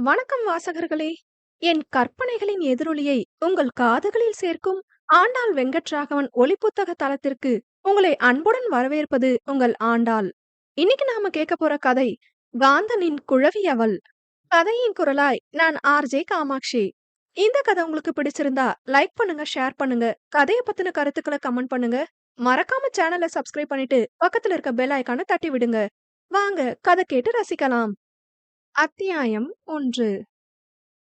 வணக்கம் வாசகர்களே! என் கற்பனைகளின் எதிரொலியை உங்கள் காதுகளில் சேர்க்கும் ஆண்டாள் வெங்கட்ராகவன் ஒலிப்புத்தக தளத்திற்கு உங்களை அன்புடன் வரவேற்பது உங்கள் ஆண்டாள். இன்னைக்கு நாம கேட்க போற கதை காந்தனின் குழவி அவள். கதையின் குரலாய் நான் ஆர்ஜே காமாட்சி. இந்த கதை உங்களுக்கு பிடிச்சிருந்தா லைக் பண்ணுங்க, ஷேர் பண்ணுங்க, கதையை பத்தின கருத்துக்களை கமெண்ட் பண்ணுங்க. மறக்காம சேனலை சப்ஸ்கிரைப் பண்ணிட்டு பக்கத்துல இருக்க பெல் ஐகானை தட்டி விடுங்க. வாங்க கதை கேட்டு ரசிக்கலாம். அத்தியாயம் 1.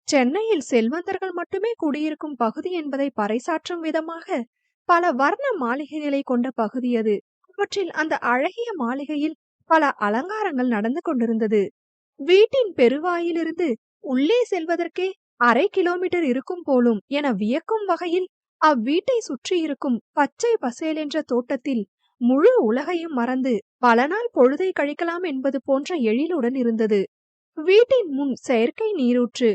சென்னையில் செல்வந்தர்கள் மட்டுமே குடியிருக்கும் பகுதி என்பதை பறைசாற்றும் விதமாக பல வர்ண மாளிகைகளை கொண்ட பகுதி அது. அவற்றில் அந்த அழகிய மாளிகையில் பல அலங்காரங்கள் நடந்து கொண்டிருந்தது. வீட்டின் பெருவாயிலிருந்து உள்ளே செல்வதற்கே 1/2 கிலோமீட்டர் இருக்கும் போலும் என வியக்கும் வகையில் அவ்வீட்டை சுற்றி இருக்கும் பச்சை பசேலென்ற தோட்டத்தில் முழு உலகையும் மறந்து பல நாள் பொழுதை கழிக்கலாம் என்பது போன்ற எழிலுடன் இருந்தது. வீட்டின் முன் செயற்கை நீரூற்று,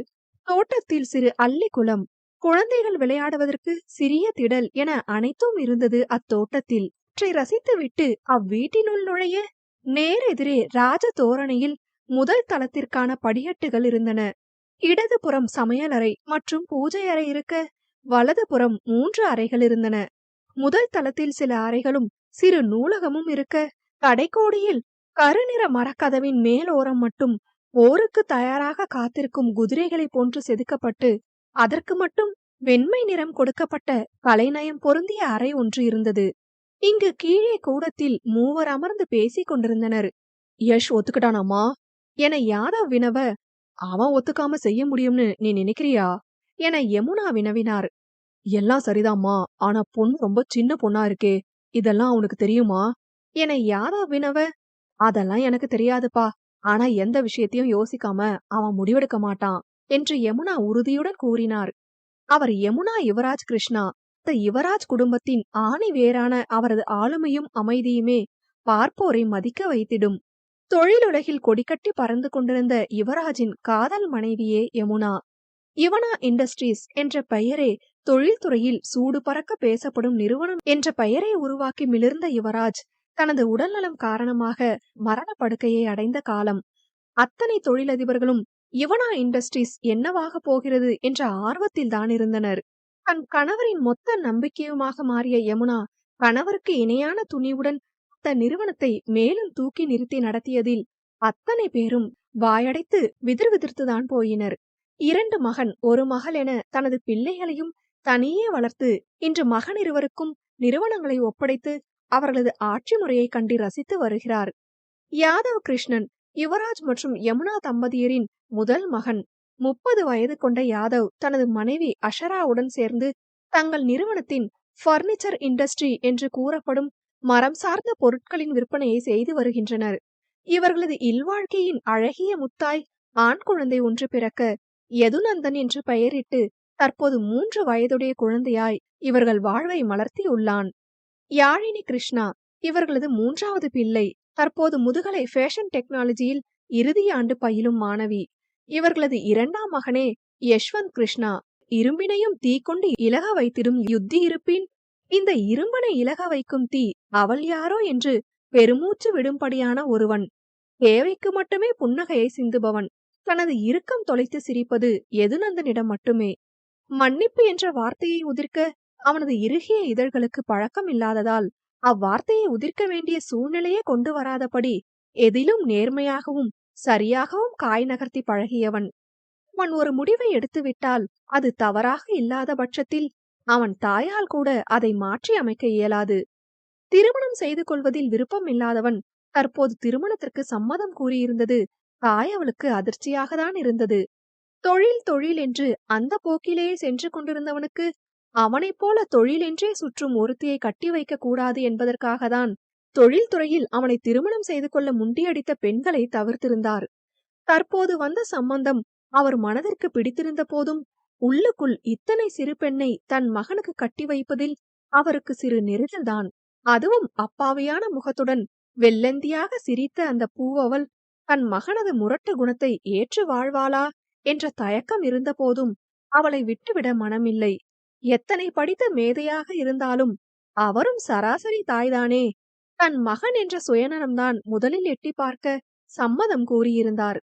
தோட்டத்தில் சிறு அல்லிக்குளம், குழந்தைகள் விளையாடுவதற்கு சிறிய திடல் என அனைத்தும் இருந்தது அத்தோட்டத்தில். அவற்றை ரசித்துவிட்டு அவ்வீட்டினுள் நுழைய நேரெதிரே ராஜ தோரணையில் முதல் தளத்திற்கான படிக்கட்டுகள் இருந்தன. இடதுபுறம் சமையலறை மற்றும் பூஜை அறை இருக்க, வலதுபுறம் 3 அறைகள் இருந்தன. முதல் தளத்தில் சில அறைகளும் சிறு நூலகமும் இருக்க, கடைக்கோடியில் கருநிற மரக்கதவின் மேலோரம் மட்டும் போருக்கு தயாராக காத்திருக்கும் குதிரைகளை போன்று செதுக்கப்பட்டு அதற்கு மட்டும் வெண்மை நிறம் கொடுக்கப்பட்ட கலைநயம் பொருந்திய அறை ஒன்று இருந்தது. இங்கு கீழே கூடத்தில் 3 அமர்ந்து பேசிக் கொண்டிருந்தனர். யஷ் ஒத்துக்கிட்டானாமா என யாதவ் வினவ, அவன் ஒத்துக்காம செய்ய முடியும்னு நீ நினைக்கிறியா என யமுனா வினவினார். எல்லாம் சரிதாம்மா, ஆனா பொண்ணு ரொம்ப சின்ன பொண்ணா இருக்கே, இதெல்லாம் அவனுக்கு தெரியுமா என யாதவ் வினவ, அதெல்லாம் எனக்கு தெரியாதுப்பா, ஆனா எந்த விஷயத்தையும் யோசிக்காம அவன் முடிவெடுக்க மாட்டான் என்று யமுனா உறுதியுடன் கூறினார். அவர் யமுனா யுவராஜ் கிருஷ்ணா. யுவராஜ் குடும்பத்தின் ஆணி வேரான அவரது ஆளுமையும் அமைதியுமே பார்ப்போரை மதிக்க வைத்திடும். தொழிலுலகில் கொடிக்கட்டி பறந்து கொண்டிருந்த யுவராஜின் காதல் மனைவியே யமுனா. யுவனா இண்டஸ்ட்ரீஸ் என்ற பெயரே தொழில்துறையில் சூடு பறக்க பேசப்படும் நிறுவனம் என்ற பெயரை உருவாக்கி மிளிர்ந்த யுவராஜ் தனது உடல்நலம் காரணமாக மரண படுக்கையை அடைந்த காலம். அத்தனை தொழிலதிபர்களும் யுவனா இண்டஸ்ட்ரீஸ் என்னவாக போகிறது என்ற ஆர்வத்தில் தான் இருந்தனர். தன் கணவரின் மொத்த நம்பிக்கையுமாக மாறிய யமுனா கணவருக்கு இணையான துணிவுடன் அந்த நிறுவனத்தை மேலும் தூக்கி நிறுத்தி நடத்தியதில் அத்தனை பேரும் வாயடைத்து விதிர்விதிர்த்துதான் போயினர். 2 மகன் 1 மகள் என தனது பிள்ளைகளையும் தனியே வளர்த்து இன்று மகனிருவருக்கும் நிறுவனங்களை ஒப்படைத்து அவர்களது ஆட்சி முறையை கண்டு ரசித்து வருகிறார். யாதவ் கிருஷ்ணன் யுவராஜ் மற்றும் யமுனா தம்பதியரின் முதல் மகன். 30 வயது கொண்ட யாதவ் தனது மனைவி அஷராவுடன் சேர்ந்து தங்கள் நிறுவனத்தின் பர்னிச்சர் இண்டஸ்ட்ரி என்று கூறப்படும் மரம் சார்ந்த பொருட்களின் விற்பனையை செய்து வருகின்றனர். இவர்களது இல்வாழ்க்கையின் அழகிய முத்தாய் ஆண் குழந்தை ஒன்று பிறக்க யதுநந்தன் என்று பெயரிட்டு தற்போது 3 வயதுடைய குழந்தையாய் இவர்கள் வாழ்வை மலர்த்தியுள்ளான். யாழினி கிருஷ்ணா இவர்களது 3வது பிள்ளை. தற்போது முதுகலை ஃபேஷன் டெக்னாலஜியில் இறுதி ஆண்டு பயிலும் மாணவி. இவர்களது 2ஆம் மகனே யஷ்வந்த் கிருஷ்ணா. இரும்பினையும் தீ கொண்டு இலக வைத்திடும் யுத்தி இருப்பின் இந்த இரும்பனை இலக வைக்கும் தீ அவள் யாரோ என்று பெருமூச்சு விடும்படியான ஒருவன். தேவைக்கு மட்டுமே புன்னகையை சிந்துபவன். தனது இறுக்கம் தொலைத்து சிரிப்பது யதுநந்தனிடம் மட்டுமே. மன்னிப்பு என்ற வார்த்தையை உதிர்க்க அவனது இறுகிய இதழ்களுக்கு பழக்கம் இல்லாததால் அவ்வார்த்தையை உதிர்க்க வேண்டிய சூழ்நிலையே கொண்டு வராதபடி எதிலும் நேர்மையாகவும் சரியாகவும் காய் நகர்த்தி பழகியவன். அவன் ஒரு முடிவை எடுத்துவிட்டால் அது தவறாக இல்லாத பட்சத்தில் அவன் தாயால் கூட அதை மாற்றி அமைக்க இயலாது. திருமணம் செய்து கொள்வதில் விருப்பம் இல்லாதவன் தற்போது திருமணத்திற்கு சம்மதம் கூறியிருந்தது தாய் அவளுக்கு அதிர்ச்சியாக தான் இருந்தது. தொழில் தொழில் என்று அந்த போக்கிலேயே சென்று கொண்டிருந்தவனுக்கு அவனைப் போல தொழிலென்றே சுற்றும் ஒருத்தியை கட்டி வைக்க கூடாது என்பதற்காகத்தான் தொழில்துறையில் அவனை திருமணம் செய்து கொள்ள முண்டியடித்த பெண்களை தவிர்த்திருந்தார். தற்போது வந்த சம்பந்தம் அவர் மனதிற்கு பிடித்திருந்த போதும் உள்ளுக்குள் இத்தனை சிறு பெண்ணை தன் மகனுக்கு கட்டி வைப்பதில் அவருக்கு சிறு நெருடல்தான். அதுவும் அப்பாவியான முகத்துடன் வெள்ளந்தியாக சிரித்த அந்த பூவவள் தன் மகனது முரட்டு குணத்தை ஏற்று வாழ்வாளா என்ற தயக்கம் இருந்த போதும் அவளை விட்டுவிட மனமில்லை. எத்தனை படித்த மேதையாக இருந்தாலும் அவரும் சராசரி தாய்தானே. தன் மகன் என்ற சுயநலம்தான் முதலில் எட்டி பார்க்க சம்மதம் கூறியிருந்தார்.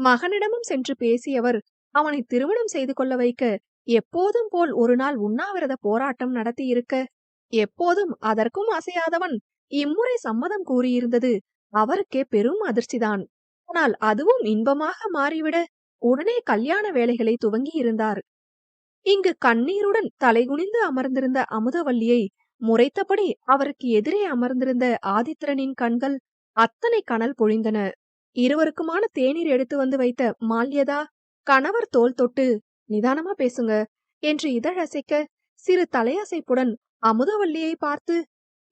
மகனிடமும் சென்று பேசியவர் அவனை திருமணம் செய்து கொள்ள வைக்க எப்போதும் போல் ஒரு நாள் உண்ணாவிரத போராட்டம் நடத்தியிருக்க, எப்போதும் அதற்கும் அசையாதவன் இம்முறை சம்மதம் கூறியிருந்தது அவருக்கே பெரும் அதிர்ச்சிதான். ஆனால் அதுவும் இன்பமாக மாறிவிட உடனே கல்யாண வேலைகளை துவங்கி இருந்தார். இங்கு கண்ணீருடன் தலைகுனிந்து அமர்ந்திருந்த அமுதவல்லியை முறைத்தபடி அவருக்கு எதிரே அமர்ந்திருந்த ஆதித்திரனின் கண்கள் அத்தனை கனல் பொழிந்தன. இருவருக்குமான தேநீர் எடுத்து வந்து வைத்த மால்யதா கணவர் தோள் தொட்டு, "நிதானமா பேசுங்க" என்று இதழசைக்க, சிறு தலையசைப்புடன் அமுதவல்லியை பார்த்து,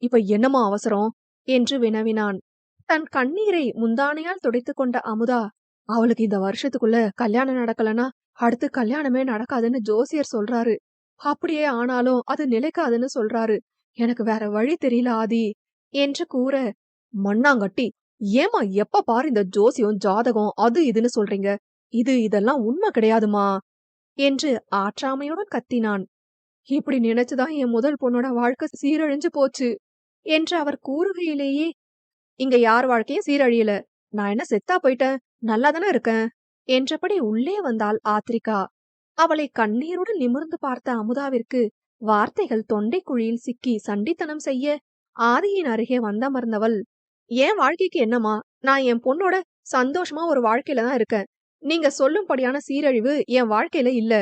"இப்ப என்னம்மா அவசரம்?" என்று வினவினான். தன் கண்ணீரை முந்தானையால் துடைத்துக் கொண்ட அமுதா, "அவளுக்கு இந்த வருஷத்துக்குள்ள கல்யாணம் நடக்கலன்னா அடுத்து கல்யாணமே நடக்காதுன்னு ஜோசியர் சொல்றாரு. அப்படியே ஆனாலும் அது நிலைக்காதுன்னு சொல்றாரு. எனக்கு வேற வழி தெரியல ஆதி" என்று கூற, "மண்ணாங்கட்டி, ஏம்மா எப்ப பாரு இந்த ஜோசியம் ஜாதகம் அது இதுன்னு சொல்றீங்க? இதெல்லாம் உண்மை கிடையாதுமா" என்று ஆற்றாமையுடன் கத்தினான். "இப்படி நினைச்சுதான் என் முதல் பொண்ணோட வாழ்க்கை சீரழிஞ்சு போச்சு" என்று அவர் கூறுகையிலேயே, "இங்க யார் வாழ்க்கையும் சீரழியல. நான் என்ன செத்தா போயிட்டேன்? நல்லாதானே இருக்கேன்" என்றபடி உள்ளே வந்தாள் ஆத்ரிகா. அவளை கண்ணீருடன் நிமிர்ந்து பார்த்த அமுதாவிற்கு வார்த்தைகள் தொண்டை குழியில் சிக்கி சண்டித்தனம் செய்ய, ஆதியின் அருகே வந்தமர்ந்தவள், "என் வாழ்க்கைக்கு என்னம்மா? நான் என் பொண்ணோட சந்தோஷமா ஒரு வாழ்க்கையில தான் இருக்கேன். நீங்க சொல்லும்படியான சீரழிவு என் வாழ்க்கையில இல்ல"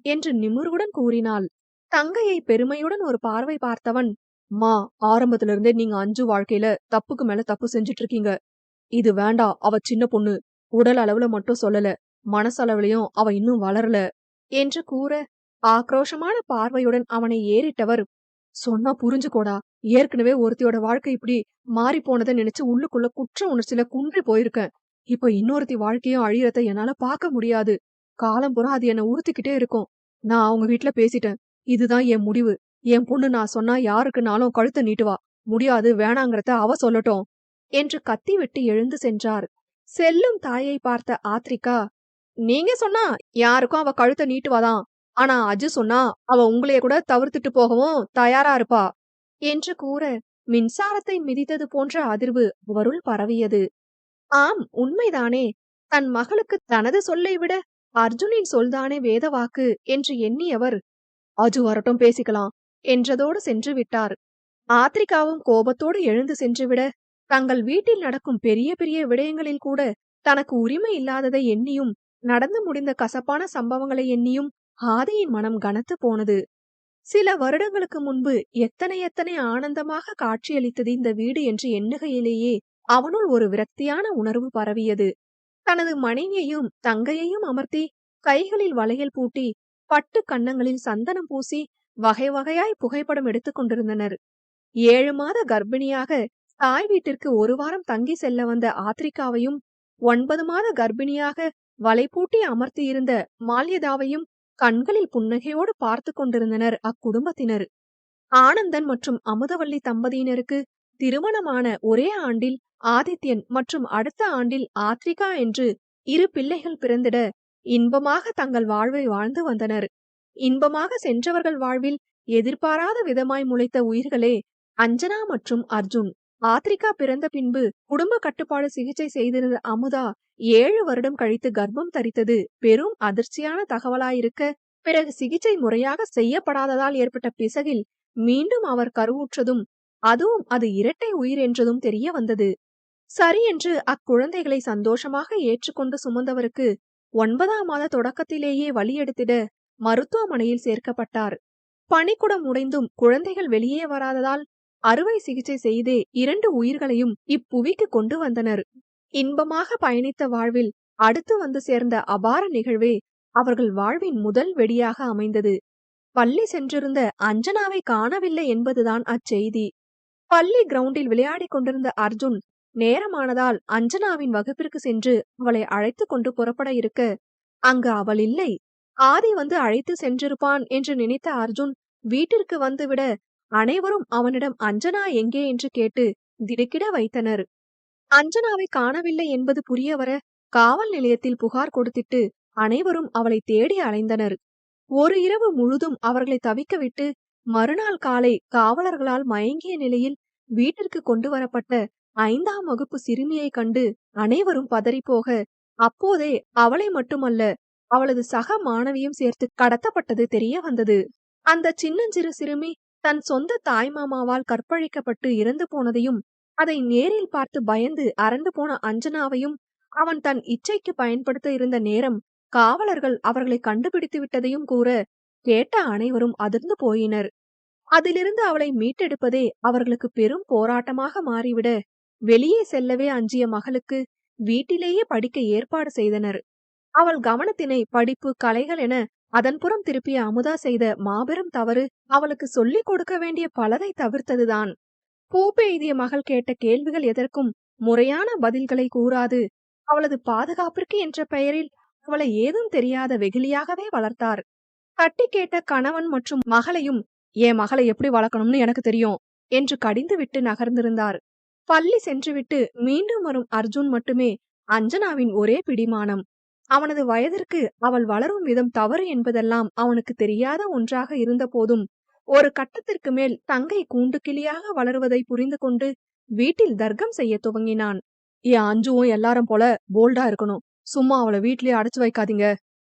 என்று நிமிர்வுடன் கூறினாள். தங்கையை பெருமையுடன் ஒரு பார்வை பார்த்தவன், "மா, ஆரம்பத்துல இருந்தே நீங்க அஞ்சு வாழ்க்கையில தப்புக்கு மேல தப்பு செஞ்சுட்டு இருக்கீங்க. இது வேண்டாம். அவ சின்ன பொண்ணு. உடல் அளவுல மட்டும் சொல்லல, மனசளவுலயும் அவ இன்னும் வளரல" என்று கூற, ஆக்ரோஷமான பார்வையுடன் அவனை ஏறிட்டவர், "சொன்னா புரிஞ்சுக்கோடா. ஏற்கனவே ஒருத்தியோட வாழ்க்கை இப்படி மாறி போனதை நினைச்சு உள்ளுக்குள்ள குற்ற உணர்ச்சியில குன்றி போயிருக்கேன். இப்ப இன்னொருத்தி வாழ்க்கையும் அழியறத என்னால பார்க்க முடியாது. காலம் பூரா அது என்ன உறுத்திக்கிட்டே இருக்கும். நான் அவங்க வீட்ல பேசிட்டேன். இதுதான் என் முடிவு. என் பொண்ணு நான் சொன்னா யாருக்குனாலும் கழுத்தை நீட்டுவா. முடியாது, வேணாங்கிறத அவ சொல்லட்டும்" என்று கத்திவிட்டு எழுந்து சென்றார். செல்லும் தாயை பார்த்த ஆத்ரிகா, "நீங்க சொன்னா யாருக்கும் அவ கழுத்தை நீட்டுவாதான். ஆனா அஜு சொன்னா அவ உங்களைய கூட தவிர்த்துட்டு போகவும் தயாரா இருப்பா" என்று கூற, மின்சாரத்தை மிதித்தது போன்ற அதிர்வு அவருள் பரவியது. ஆம், உண்மைதானே. தன் மகளுக்கு தனது சொல்லை விட அர்ஜுனின் சொல்தானே வேத வாக்கு என்று எண்ணியவர், "அஜு வரட்டும், பேசிக்கலாம்" என்றதோடு சென்று விட்டார். ஆத்ரிகாவும் கோபத்தோடு எழுந்து சென்றுவிட, தங்கள் வீட்டில் நடக்கும் பெரிய பெரிய விடயங்களில் கூட தனக்கு உரிமை இல்லாததை எண்ணியும், நடந்து முடிந்த கசப்பான சம்பவங்களை எண்ணியும் ஆதியின் மனம் கனத்து போனது. சில வருடங்களுக்கு முன்பு எத்தனை எத்தனை ஆனந்தமாக காட்சியளித்தது இந்த வீடு என்று எண்ணுகையிலேயே அவனுள் ஒரு விரக்தியான உணர்வு பரவியது. தனது மனைவியையும் தங்கையையும் அமர்த்தி கைகளில் வளையல் பூட்டி பட்டு கன்னங்களில் சந்தனம் பூசி வகை வகையாய் புகைப்படம் எடுத்துக் கொண்டிருந்தனர். 7 மாத கர்ப்பிணியாக தாய் வீட்டிற்கு ஒரு வாரம் தங்கி செல்ல வந்த ஆத்ரிகாவையும், 9 மாத கர்ப்பிணியாக வலை பூட்டி அமர்த்தியிருந்த மால்யதாவையும் கண்களில் புன்னகையோடு பார்த்து கொண்டிருந்தனர் அக்குடும்பத்தினர். ஆனந்தன் மற்றும் அமுதவல்லி தம்பதியினருக்கு திருமணமான ஒரே ஆண்டில் ஆதித்யன் மற்றும் அடுத்த ஆண்டில் ஆத்ரிகா என்று 2 பிள்ளைகள் பிறந்திட இன்பமாக தங்கள் வாழ்வை வாழ்ந்து வந்தனர். இன்பமாக சென்றவர்கள் வாழ்வில் எதிர்பாராத விதமாய் முளைத்த உயிர்களே அஞ்சனா மற்றும் அர்ஜுன். ஆத்ரிகா பிறந்த பின்பு குடும்ப கட்டுப்பாடு சிகிச்சை செய்திருந்த அமுதா 7 வருடம் கழித்து கர்ப்பம் தரித்தது பெரும் அதிர்ச்சியான தகவலாயிருக்க, பிறகு சிகிச்சை முறையாக செய்யப்படாததால் ஏற்பட்ட பிசகில் மீண்டும் அவர் கருவுற்றதும், அதுவும் அது இரட்டை உயிர் என்றதும் தெரிய வந்தது. சரி என்று அக்குழந்தைகளை சந்தோஷமாக ஏற்றுக்கொண்டு சுமந்தவருக்கு 9ஆம் மாத தொடக்கத்திலேயே வலியெடுத்திட மருத்துவமனையில் சேர்க்கப்பட்டார். பனிக்குடம் உடைந்தும் குழந்தைகள் வெளியே வராததால் அறுவை சிகிச்சை செய்தே 2 உயிர்களையும் இப்புவிக்கு கொண்டு வந்தனர். இன்பமாக பயணித்த வாழ்வில் அடுத்து வந்து சேர்ந்த அபார நிகழ்வே அவர்கள் வாழ்வின் முதல் வெடியாக அமைந்தது. பள்ளி சென்றிருந்த அஞ்சனாவை காணவில்லை என்பதுதான் அச்செய்தி. பள்ளி கிரவுண்டில் விளையாடிக் கொண்டிருந்த அர்ஜுன் நேரமானதால் அஞ்சனாவின் வகுப்பிற்கு சென்று அவளை அழைத்து கொண்டு புறப்பட இருக்க, அங்கு அவள் இல்லை. ஆதி வந்து அழைத்து சென்றிருப்பான் என்று நினைத்த அர்ஜுன் வீட்டிற்கு வந்துவிட, அனைவரும் அவனிடம் அஞ்சனா எங்கே என்று கேட்டு திடுக்கிட வைத்தனர். அஞ்சனாவை காணவில்லை என்பது புரிய வர காவல் நிலையத்தில் புகார் கொடுத்திட்டு அனைவரும் அவளை தேடி அலைந்தனர். ஒரு இரவு முழுதும் அவர்களை தவிக்க விட்டு மறுநாள் காலை காவலர்களால் மயங்கிய நிலையில் வீட்டிற்கு கொண்டு வரப்பட்ட 5ஆம் வகுப்பு சிறுமியை கண்டு அனைவரும் பதறிப்போக, அப்போதே அவளை மட்டுமல்ல, அவளது சக மாணவியும் சேர்த்து கடத்தப்பட்டது தெரிய வந்தது. அந்த சின்னஞ்சிறு சிறுமி தன் சொந்த தாய்மாமாவால் கற்பழிக்கப்பட்டு இறந்து போனதையும், அதை நேரில் பார்த்து பயந்து அரண்டு போன அஞ்சனாவையும், அவன் தன் இச்சைக்கு பயன்படுத்த இருந்த நேரம் காவலர்கள் அவர்களை கண்டுபிடித்து விட்டதையும் கூற, கேட்ட அனைவரும் அதிர்ந்து போயினர். அதிலிருந்து அவளை மீட்டெடுப்பதே அவர்களுக்கு பெரும் போராட்டமாக மாறிவிட, வெளியே செல்லவே அஞ்சிய மகளுக்கு வீட்டிலேயே படிக்க ஏற்பாடு செய்தனர். அவள் கவனத்தினை படிப்பு, கலைகள் என அதன்புறம் திருப்பிய அமுதா செய்த மாபெரும் தவறு அவளுக்கு சொல்லிக் கொடுக்க வேண்டிய பலதை தவிர்த்ததுதான். பூ பெய்திய மகள் கேட்ட கேள்விகள் எதற்கும் முறையான பதில்களை கூறாது, அவளது பாதுகாப்பிற்கு என்ற பெயரில் அவளை ஏதும் தெரியாத வெகுளியாகவே வளர்த்தார். தட்டி கேட்ட கணவன் மற்றும் மகளையும், என் மகளை எப்படி வளர்க்கணும்னு எனக்கு தெரியும் என்று கடிந்து விட்டு நகர்ந்திருந்தார். பள்ளி சென்றுவிட்டு மீண்டும் வரும் அர்ஜுன் மட்டுமே அஞ்சனாவின் ஒரே பிடிமானம். அவனது வயதிற்கு அவள் வளரும் விதம் தவறு என்பதெல்லாம் அவனுக்கு தெரியாத ஒன்றாக இருந்த போதும், ஒரு கட்டத்திற்கு மேல் தங்கை கூண்டு கிளியாக வளருவதை புரிந்து கொண்டு வீட்டில் தர்க்கம் செய்ய துவங்கினான். என் அஞ்சுவும் எல்லாரும் போல போல்டா இருக்கணும், சும்மா அவளை வீட்டிலேயே அடைச்சு வைக்காதீங்க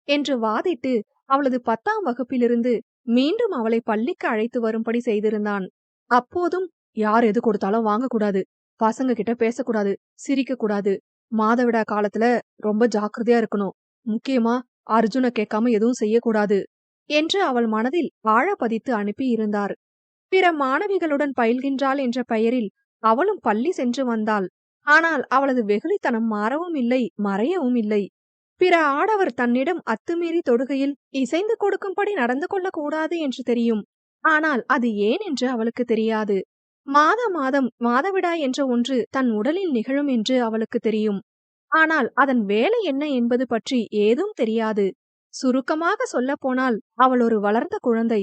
என்று வாதிட்டு அவளது 10ஆம் வகுப்பிலிருந்து மீண்டும் அவளை பள்ளிக்கு அழைத்து வரும்படி செய்திருந்தான். அப்போதும் யார் எது கொடுத்தாலும் வாங்கக்கூடாது, பசங்க கிட்ட பேசக்கூடாது, சிரிக்க கூடாது, மாதவிடா காலத்துல ரொம்ப ஜாக்கிரதையா இருக்கணும், முக்கியமா அர்ஜுன கேட்காம எதுவும் செய்யக்கூடாது என்று அவள் மனதில் ஆழ பதித்து அனுப்பி இருந்தார். பிற மாணவிகளுடன் பயில்கின்றாள் என்ற பெயரில் அவளும் பள்ளி சென்று வந்தாள். ஆனால் அவளது வெகுளித்தனம் மாறவும் இல்லை, மறையவும் இல்லை. பிற ஆடவர் தன்னிடம் அத்துமீறி தொடுகையில் இசைந்து கொடுக்கும்படி நடந்து கொள்ளக்கூடாது என்று தெரியும். ஆனால் அது ஏன் என்று அவளுக்கு தெரியாது. மாதம் மாதவிடாய் என்ற ஒன்று தன் உடலில் நிகழும் என்று அவளுக்கு தெரியும். ஆனால் அதன் வேலை என்ன என்பது பற்றி ஏதும் தெரியாது. சுருக்கமாக சொல்ல போனால் அவள் ஒரு வளர்ந்த குழந்தை.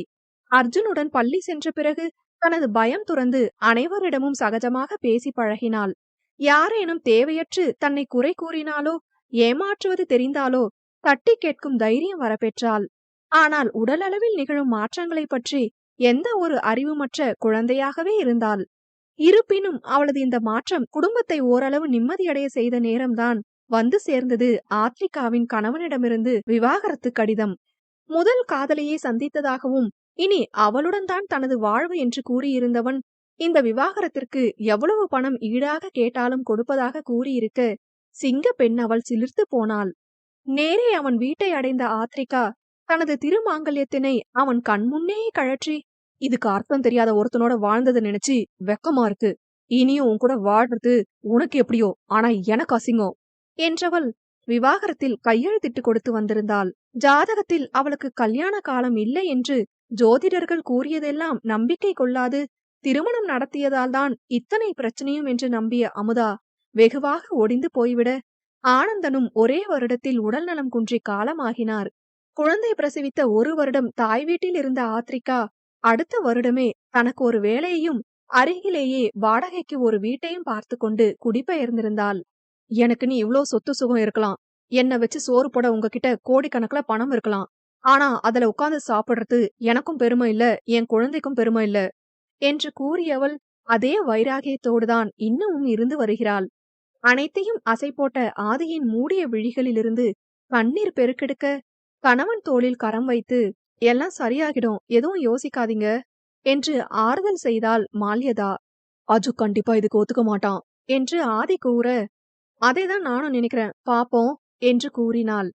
அர்ஜுனுடன் பள்ளி சென்ற பிறகு தனது பயம் துறந்து அனைவரிடமும் சகஜமாக பேசி பழகினாள். யாரேனும் தேவையற்று தன்னை குறை கூறினாலோ ஏமாற்றுவது தெரிந்தாலோ தட்டி கேட்கும் தைரியம் வரப்பெற்றாள். ஆனால் உடலளவில் நிகழும் மாற்றங்களை பற்றி எந்த ஒரு அறிவுமற்ற குழந்தையாகவே இருந்தாள். இருப்பினும் அவளது இந்த மாற்றம் குடும்பத்தை ஓரளவு நிம்மதியடைய செய்த நேரம்தான் வந்து சேர்ந்தது ஆத்ரிகாவின் கணவனிடமிருந்து விவாகரத்து கடிதம். முதல் காதலியை சந்தித்ததாகவும் இனி அவளுடன் தான் தனது வாழ்வு என்று கூறியிருந்தவன் இந்த விவாகரத்திற்கு எவ்வளவு பணம் ஈடாக கேட்டாலும் கொடுப்பதாக கூறியிருக்க, சிங்க பெண் அவள் சிலிர்த்து போனாள். நேரே அவன் வீட்டை அடைந்த ஆத்ரிகா தனது திருமாங்கல்யத்தினை அவன் கண்முன்னே கழற்றி, இதுக்கு அர்த்தம் தெரியாத ஒருத்தனோட வாழ்ந்ததை நினைச்சு வெக்கமா இருக்கு, இனியும் உன் கூட வாழ்றது உனக்கு எப்படியோ, ஆனா எனக்கு அசிங்கம் என்றவள் விவாகரத்தில் கையெழுத்திட்டு கொடுத்து வந்திருந்தாள். ஜாதகத்தில் அவளுக்கு கல்யாண காலம் இல்லை என்று ஜோதிடர்கள் கூறியதெல்லாம் நம்பிக்கை கொள்ளாது திருமணம் நடத்தியதால்தான் இத்தனை பிரச்சனையும் என்று நம்பிய அமுதா வெகுவாக ஒடிந்து போய்விட, ஆனந்தனும் ஒரே வருடத்தில் உடல் நலம் குன்றி காலமாகினார். குழந்தை பிரசவித்த 1 வருடம் தாய் வீட்டில் இருந்த ஆத்ரிகா அடுத்த வருடமே தனக்கு ஒரு வேலையையும் அருகிலேயே வாடகைக்கு ஒரு வீட்டையும் பார்த்து கொண்டு குடிபெயர்ந்திருந்தாள். எனக்கு நீ இவ்ளோ சொத்து சுகம் இருக்கலாம், என்ன வச்சு சோறு போட உங்ககிட்ட கோடிக்கணக்குல பணம் இருக்கலாம், ஆனா அதுல உட்கார்ந்து சாப்பிடுறது எனக்கும் பெருமை இல்ல, என் குழந்தைக்கும் பெருமை இல்ல என்று கூறியவள் அதே வைராகியத்தோடுதான் இன்னமும் இருந்து வருகிறாள். அனைத்தையும் அசை போட்ட ஆதியின் மூடிய விழிகளிலிருந்து கண்ணீர் பெருக்கெடுக்க கணவன் தோளில் கரம் வைத்து, எல்லாம் சரியாகிடும், எதுவும் யோசிக்காதீங்க என்று ஆறுதல் செய்தாள் மால்யதா. அஜு கண்டிப்பா இதுக்கு ஒத்துக்க மாட்டான் என்று ஆதி கூற, அதைதான் நானும் நினைக்கிறேன், பாப்போம் என்று கூறினாள்.